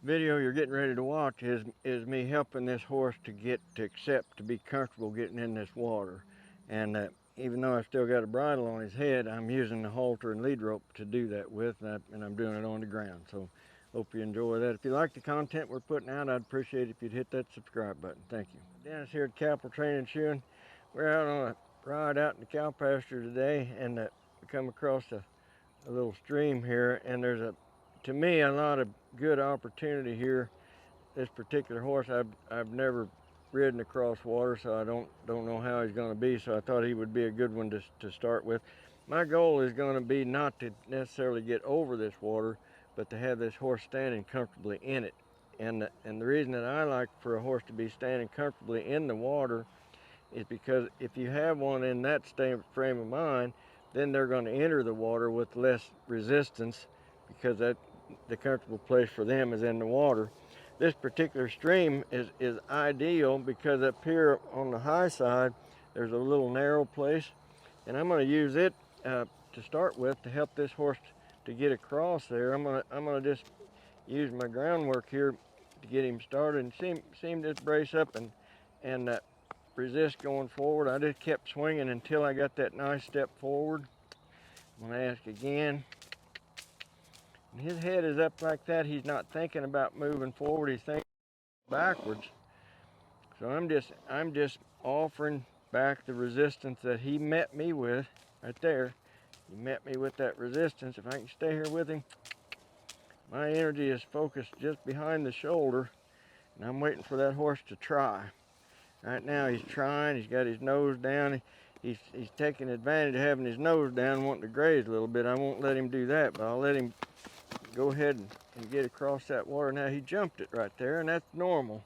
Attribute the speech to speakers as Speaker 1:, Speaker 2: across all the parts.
Speaker 1: video you're getting ready to watch is me helping this horse to accept to be comfortable getting in this water. And even though I still got a bridle on his head, I'm using the halter and lead rope to do that with, and I'm doing it on the ground. So hope you enjoy that. If you like the content we're putting out, I'd appreciate it if you'd hit that subscribe button. Thank you. Dennis here at Capel Training and Shoeing. We're out on a ride out in the cow pasture today, and we come across a little stream here, and there's to me, a lot of good opportunity here. This particular horse, I've never ridden across water, so I don't know how he's going to be. So I thought he would be a good one to start with. My goal is going to be not to necessarily get over this water, but to have this horse standing comfortably in it. And the reason that I like for a horse to be standing comfortably in the water is because if you have one in that frame of mind, then they're going to enter the water with less resistance, because the comfortable place for them is in the water. This particular stream is ideal because up here on the high side there's a little narrow place, and I'm going to use it to start with to help this horse to get across there. I'm gonna just use my groundwork here to get him started, and see him just brace up and resist going forward. I just kept swinging until I got that nice step forward. I'm going to ask again. And his head is up like that. He's not thinking about moving forward. He's thinking backwards. So I'm just offering back the resistance that he met me with right there. He met me with that resistance. If I can stay here with him, my energy is focused just behind the shoulder, and I'm waiting for that horse to try. Right now he's trying. He's got his nose down. He's taking advantage of having his nose down, wanting to graze a little bit. I won't let him do that, but I'll let him go ahead and get across that water. Now he jumped it right there, and that's normal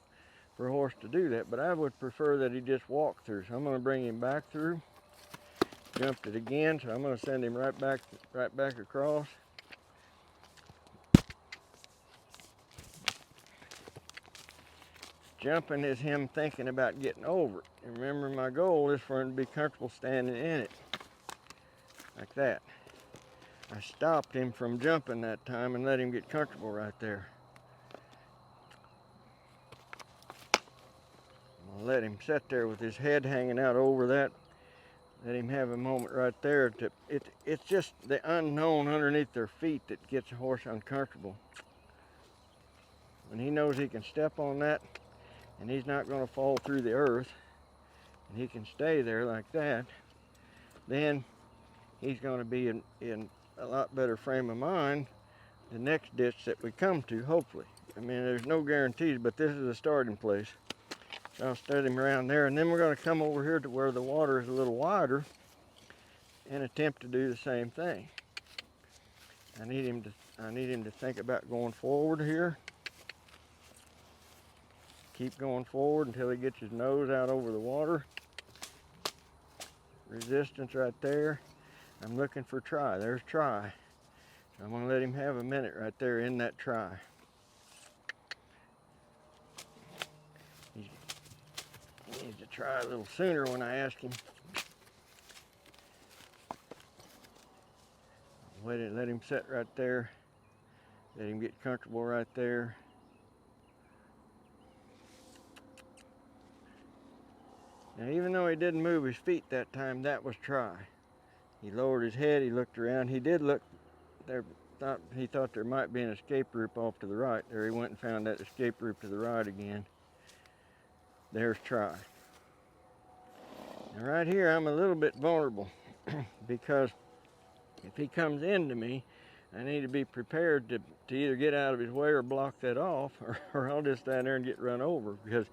Speaker 1: for a horse to do that, but I would prefer that he just walk through. So I'm going to bring him back through. Jumped it again, so I'm going to send him right back across. Jumping is him thinking about getting over it. And remember, my goal is for him to be comfortable standing in it, like that. I stopped him from jumping that time and let him get comfortable right there. I'll let him sit there with his head hanging out over that. Let him have a moment right there. It's just the unknown underneath their feet that gets a horse uncomfortable. When he knows he can step on that and he's not going to fall through the earth, and he can stay there like that, then he's going to be in a lot better frame of mind the next ditch that we come to, hopefully. I mean, there's no guarantees, but this is a starting place. So I'll steady him around there, and then we're going to come over here to where the water is a little wider and attempt to do the same thing. I need him to think about going forward here. Keep going forward until he gets his nose out over the water. Resistance right there. I'm looking for try. There's try. So I'm going to let him have a minute right there in that try. He needs to try a little sooner when I ask him. Let him sit right there. Let him get comfortable right there. Now, even though he didn't move his feet that time, that was try. He lowered his head, he looked around. He did look there, he thought there might be an escape route off to the right. There he went and found that escape route to the right again. There's try. Now right here, I'm a little bit vulnerable because if he comes into me, I need to be prepared to either get out of his way or block that off, or I'll just stand there and get run over, because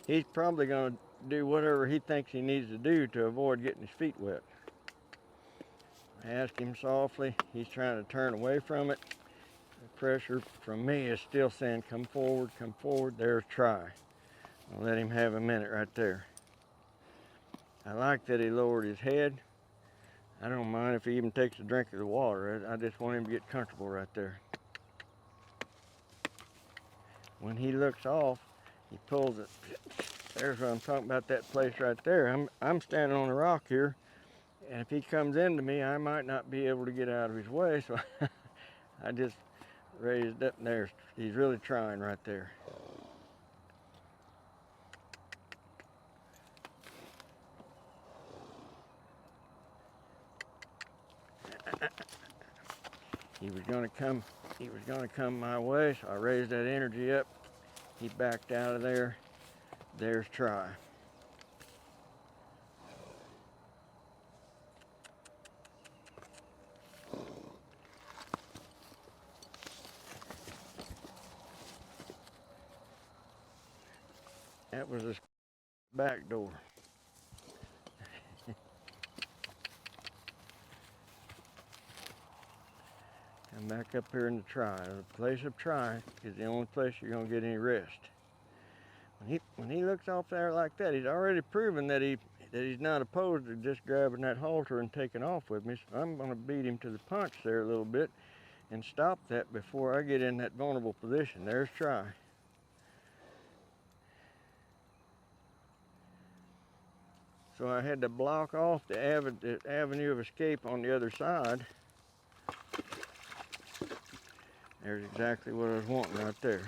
Speaker 1: he's probably going to do whatever he thinks he needs to do to avoid getting his feet wet. I ask him softly. He's trying to turn away from it. The pressure from me is still saying, come forward, come forward. There's try. I'll let him have a minute right there. I like that he lowered his head. I don't mind if he even takes a drink of the water. I just want him to get comfortable right there. When he looks off, he pulls it. There's what I'm talking about, that place right there. I'm standing on a rock here, and if he comes into me, I might not be able to get out of his way, so I just raised up there. He's really trying right there. He was gonna come my way, so I raised that energy up. He backed out of there. There's try. That was his back door. Come back up here in the try. The place of try is the only place you're gonna get any rest. When he looks off there like that, he's already proven that he's not opposed to just grabbing that halter and taking off with me. So I'm gonna beat him to the punch there a little bit and stop that before I get in that vulnerable position. There's try. So I had to block off the avenue of escape on the other side. There's exactly what I was wanting right there.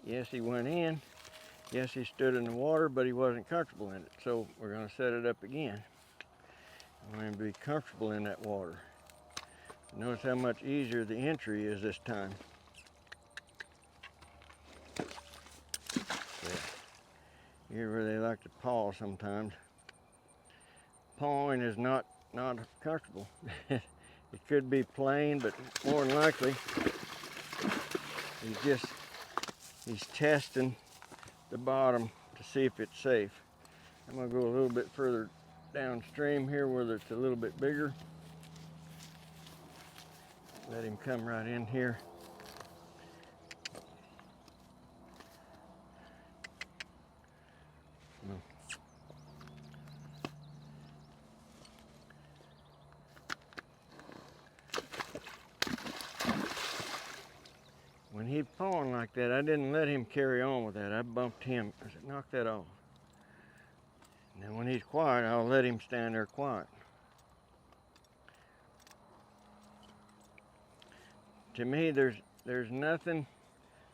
Speaker 1: Yes, he went in. Yes, he stood in the water, but he wasn't comfortable in it. So we're going to set it up again. I want him to be comfortable in that water. Notice how much easier the entry is this time. Yeah. Here where they like to paw sometimes. Pawing is not comfortable. It could be plain, but more than likely, he's testing the bottom to see if it's safe. I'm gonna go a little bit further downstream here where it's a little bit bigger. Let him come right in here. When he's pawing like that, I didn't let him carry on with that. I bumped him. I said, knock that off. And then when he's quiet, I'll let him stand there quiet. To me, there's nothing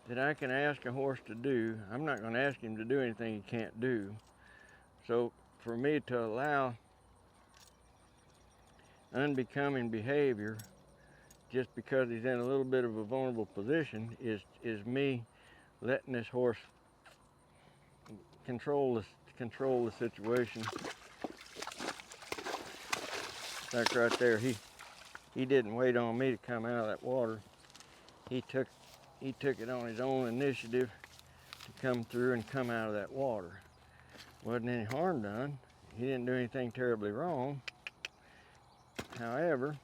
Speaker 1: that I can ask a horse to do. I'm not going to ask him to do anything he can't do. So for me to allow unbecoming behavior just because he's in a little bit of a vulnerable position is me letting this horse control the situation. Like right there, he didn't wait on me to come out of that water. He took it on his own initiative to come through and come out of that water. Wasn't any harm done. He didn't do anything terribly wrong. However,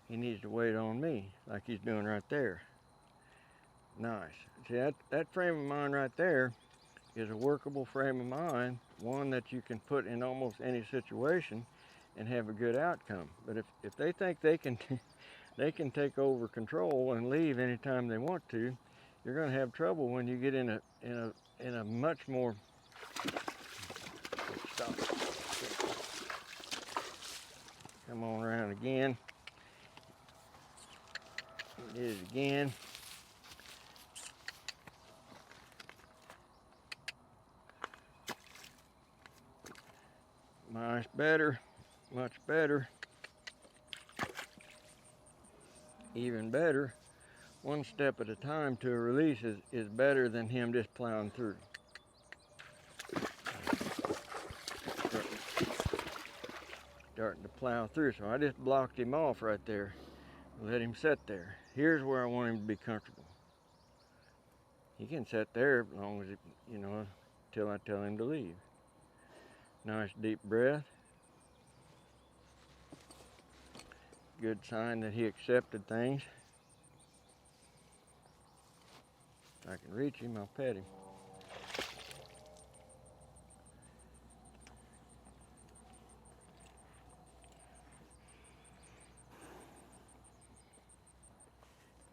Speaker 1: he needs to wait on me like he's doing right there. Nice. See, that frame of mind right there is a workable frame of mind, one that you can put in almost any situation and have a good outcome. But if they think they can they can take over control and leave anytime they want to, you're going to have trouble when you get in a much more stop. Come on around again. Did it again. Much better, much better. Even better. One step at a time to a release is better than him just plowing through. Starting to plow through, so I just blocked him off right there. Let him sit there. Here's where I want him to be comfortable. He can sit there as long as, till I tell him to leave. Nice deep breath. Good sign that he accepted things. If I can reach him, I'll pet him.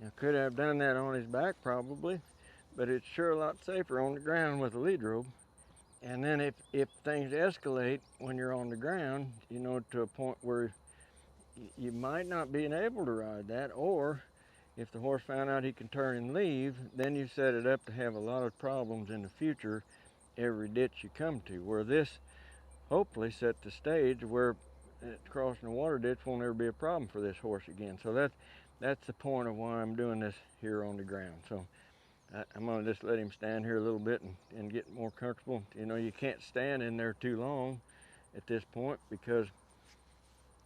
Speaker 1: Now, could I have done that on his back? Probably. but it's sure a lot safer on the ground with a lead rope. And then if things escalate when you're on the ground, you know, to a point where you might not be able to ride that, or if the horse found out he can turn and leave, then you set it up to have a lot of problems in the future every ditch you come to, where this hopefully set the stage where crossing the water ditch won't ever be a problem for this horse again. So that's the point of why I'm doing this here on the ground. So I'm going to just let him stand here a little bit and get more comfortable. You know, you can't stand in there too long at this point because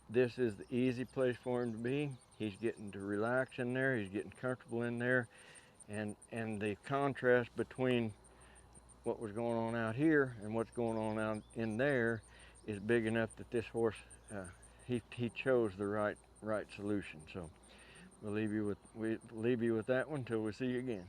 Speaker 1: this is the easy place for him to be. He's getting to relax in there. He's getting comfortable in there. And the contrast between what was going on out here and what's going on out in there is big enough that this horse, he chose the right solution. So we'll leave you with that one till we see you again.